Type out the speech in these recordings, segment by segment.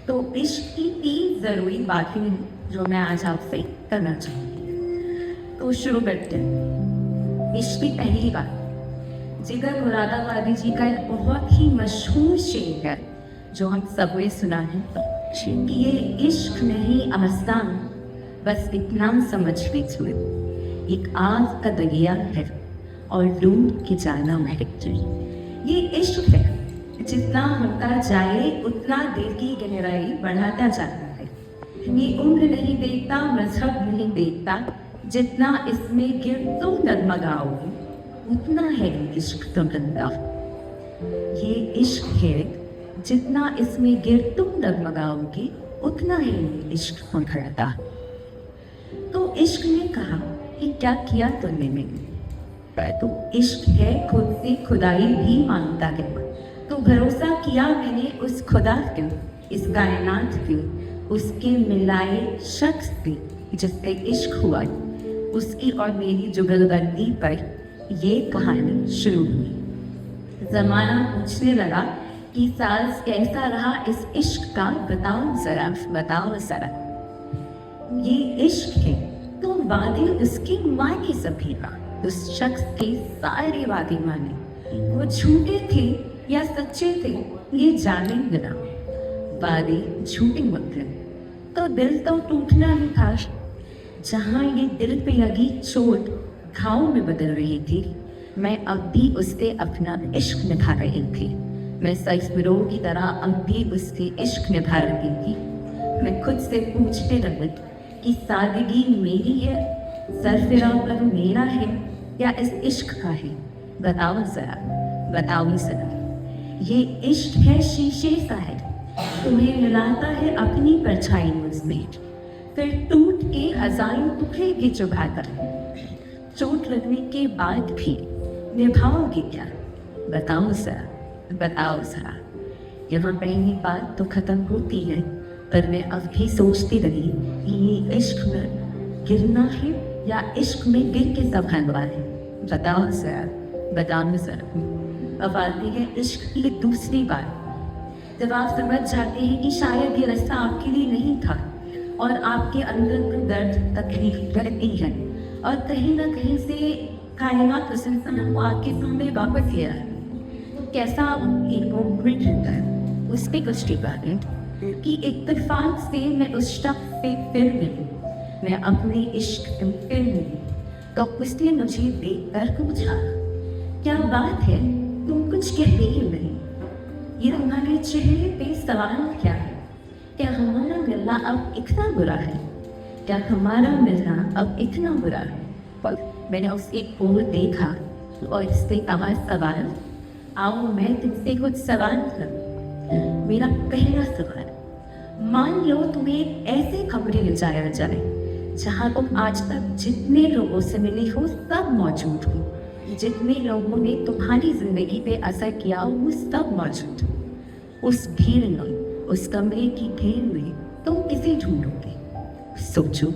तो इश्क की 3 ज़रूरी बातें जो मैं आज आपसे करना चाहूँगी। तो शुरू करते हैं। इश्क की पहली बात, जिगर मुरादाबादी जी का एक बहुत ही मशहूर शेर है जो हम सबने सुना है कि ये इश्क नहीं आसान, बस इतना समझ लीजिए, एक आग का दरिया है और ढूंढ के जाना महक। ये इश्क है, जितना होता जाए उतना दिल की गहराई बढ़ाता जाता है। ये उम्र नहीं देखता, मजहब नहीं देखता, जितना इसमें गिर तुम डगमगाओगे उतना है इश्क तुमंदा। ये इश्क है, जितना इसमें गिर तुम डगमगाओगे उतना है इश्क तुमंदा। तो इश्क ने कहा कि क्या किया तुमने मेरे, तो इश्क है खुद से खुदाई भी मांगता है। तो भरोसा किया मैंने उस खुदा के, इस कायनात के, उसके मिलाए शख्स पे जिससे इश्क हुआ। उसकी और मेरी जुगलबंदी पर ये कहानी शुरू हुई। जमाना पूछने लगा कि साज कैसा रहा इस इश्क का, बताओ जरा, बताओ जरा। ये इश्क है तो वादे उसके माने सभी का, उस शख्स के सारे वादे माने। वो झूठे थे या सच्चे थे ये जाने बिना, वादे झूठे मत थे तो दिल तो टूटना ही था। जहाँ ये दिल पे लगी चोट घाव में बदल रही थी, मैं अब भी उससे अपना इश्क निभा रही थी। मैं सैफरो की तरह अब भी उससे इश्क निभा रही थी। मैं खुद से पूछते रही कि सादगी मेरी है, सरफिरापन मेरा है या इस इश्क का है। बताओ जरा, बताओ जरा। ये इश्क है शीशे सा है, तुम्हें मिलाता है अपनी परछाई मुझमें, फिर टूट के हजारों टुकड़े भी चुभा कर। चोट लगने के बाद भी निभाओगे क्या, बताओ जरा, बताओ जरा। यहाँ पहली बात तो खत्म होती है, पर मैं अब भी सोचती रही कि ये इश्क में गिरना है या इश्क में गिर के संभलना है। बताओ जरा, बताओ जरा। अब आती है इश्क की दूसरी बात। जब आप समझ जाते हैं कि शायद ये रास्ता आपके लिए नहीं था और आपके अंदर में दर्द तकलीफ रहती है और कहीं ना कहीं से कायनात उस इंसान को आपके सामने वापस लिया है, तो कैसा एक मोमेंट रहता है। उस पर कुछ बात कि इत्तेफाक से मैं उस शख्स से फिर मिली, मैं अपने इश्क से फिर मिली, तो उसने मुझे देख कर पूछा, क्या बात है, तुम कुछ कहते ही नहीं। ये हमारे चेहरे पे सवाल क्या है? क्या हमारा मिलना अब इतना बुरा है? क्या हमारा मिलना अब इतना बुरा है? पर मैंने उसे ओर देखा और इससे कहा, सवाल, आओ मैं तुमसे कुछ सवाल करूं। मेरा पहला सवाल, मान लो तुम्हें ऐसे कमरे ले जाया जाए जहाँ तुम आज तक जितने लोगों से मिले हो सब मौजूद हो, जितने लोगों ने तुम्हारी जिंदगी पे असर किया हो वो सब मौजूद हो। उस भीड़ में, उस कमरे की भीड़ में तुम किसे ढूंढोगे? सोचो,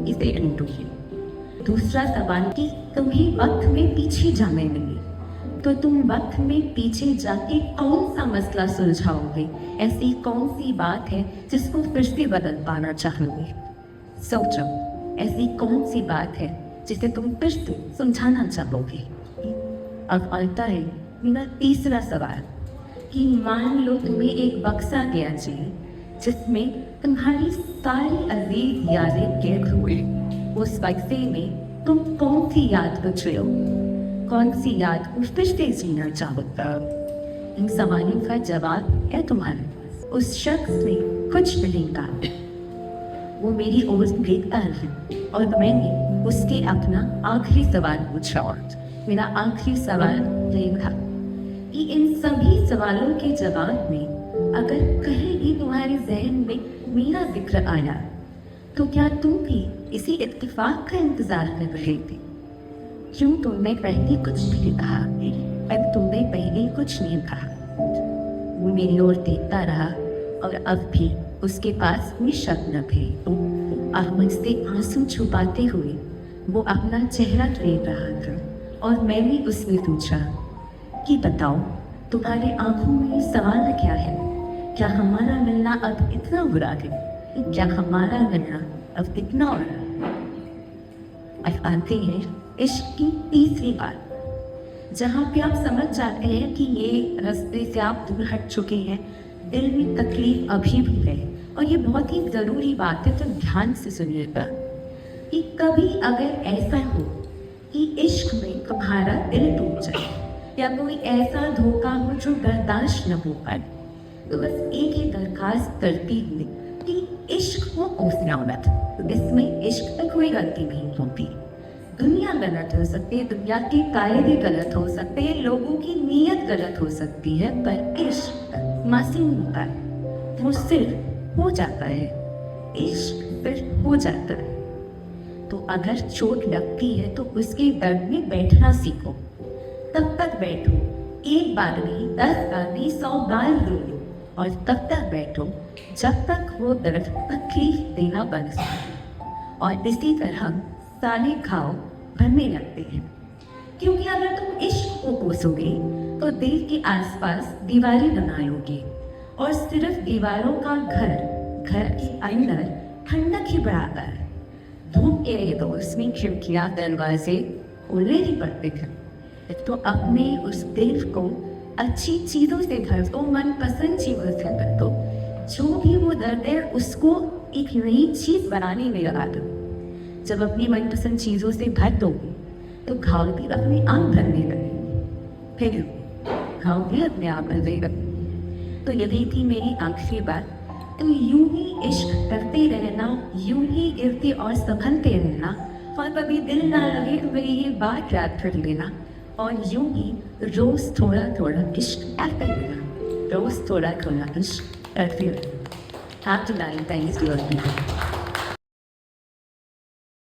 इसे ढूंढोगे। दूसरा सवाल कि तुम्हें वक्त में पीछे जाने मिले तो तुम वक्त में पीछे जाके कौन सा मसला सुलझाओगे? ऐसी कौन सी बात है जिसको फिर से बदल पाना चाहोगे? सोचो, ऐसी कौन सी बात है जिसे तुम फिर से समझाना चाहोगे? अब आता है मेरा तीसरा सवाल कि मान लो तुम्हें एक बक्सा दिया जाए जिसमें तुम्हारी सारी अजीज यादें कैद हुए। उस बक्से में तुम कौन सी याद को चुनो, कौन सी याद को फिर से जीना चाहोगे? इन सवालों का जवाब है तुम्हारे पास। उस शख्स ने कुछ नहीं कहा, वो मेरी ओर देखता है और मैंने उसके अपना आखिरी सवाल पूछा। मेरा आखिरी सवाल ये था कि इन सभी सवालों के जवाब में अगर कहीं भी तुम्हारे जहन में मेरा जिक्र आया तो क्या तुम भी इसी इत्तेफाक का इंतजार कर रहे थे? क्यों तुमने पहले कुछ नहीं कहा? अब तुमने पहले कुछ नहीं कहा। वो मेरी ओर देखता रहा और अब भी उसके पास कोई शब्द न थे। आंखों से आंसू छुपाते हुए वो अपना चेहरा देख रहा था और मैंने उससे पूछा कि बताओ, तुम्हारी आंखों में सवाल क्या है? क्या हमारा मिलना अब इतना बुरा है? क्या हमारा मिलना अब इतना बुरा? अब आते हैं इश्क की तीसरी बात, जहाँ पे आप समझ जाते हैं कि ये रास्ते से आप दूर हट चुके हैं, दिल में तकलीफ अभी भी है। और ये बहुत ही ज़रूरी बात है, तो ध्यान से सुनिएगा कि कभी अगर ऐसा हो कि इश्क में तुम्हारा दिल टूट जाए या कोई ऐसा धोखा हो जो बर्दाश्त न हो पाए, तो बस एक ही दरखास्त करती हुई कि इश्क को कोसना मत। तो इसमें इश्क में कोई गलती नहीं होती। दुनिया गलत हो सकती है, दुनिया के कायदे गलत हो सकते हैं, लोगों की नीयत गलत हो सकती है, पर इश्क मासूम होता है, वो सिर्फ हो जाता है। इश्क सिर्फ हो जाता है। तो अगर चोट लगती है तो उसके दर्द में बैठना सीखो। तब तक बैठो, एक बार नहीं, 10 बार नहीं, 100 बार रो, और तब तक बैठो जब तक वो दर्द तकलीफ देना बंद हो। और इसी तरह सारे घाव भरने लगते हैं, क्योंकि अगर तुम इश्क को कोसोगे तो दिल के आसपास दीवारें बनाओगे, और सिर्फ दीवारों का घर के अंदर ठंडक ही बढ़ाता है। धूप के लिए तो उसमें खिड़कियाँ दरवाजे खोलने ही पड़ते हैं। तो अपने उस दिल को अच्छी चीज़ों से भर दो, मनपसंद चीज़ों से भर दो। जो भी वो दर्द है उसको एक नई चीज़ बनाने में लगा दो। जब अपनी मनपसंद चीज़ों से भर दोगे तो घाव भी अपने आप भरने लगेंगे, फिर घाव भी अपने आप भरने लगेंगे। तो यही थी मेरी आखिरी बात। तो यूं ही इश्क करते रहना, यूं ही गिरते और संभलते रहना, और कभी दिल ना लगे तो मेरी ये बात याद कर लेना, और यूं ही रोज़ थोड़ा थोड़ा इश्क करते रहना, रोज़ थोड़ा थोड़ा इश्क करते रहना। Happy Valentine's Day, people.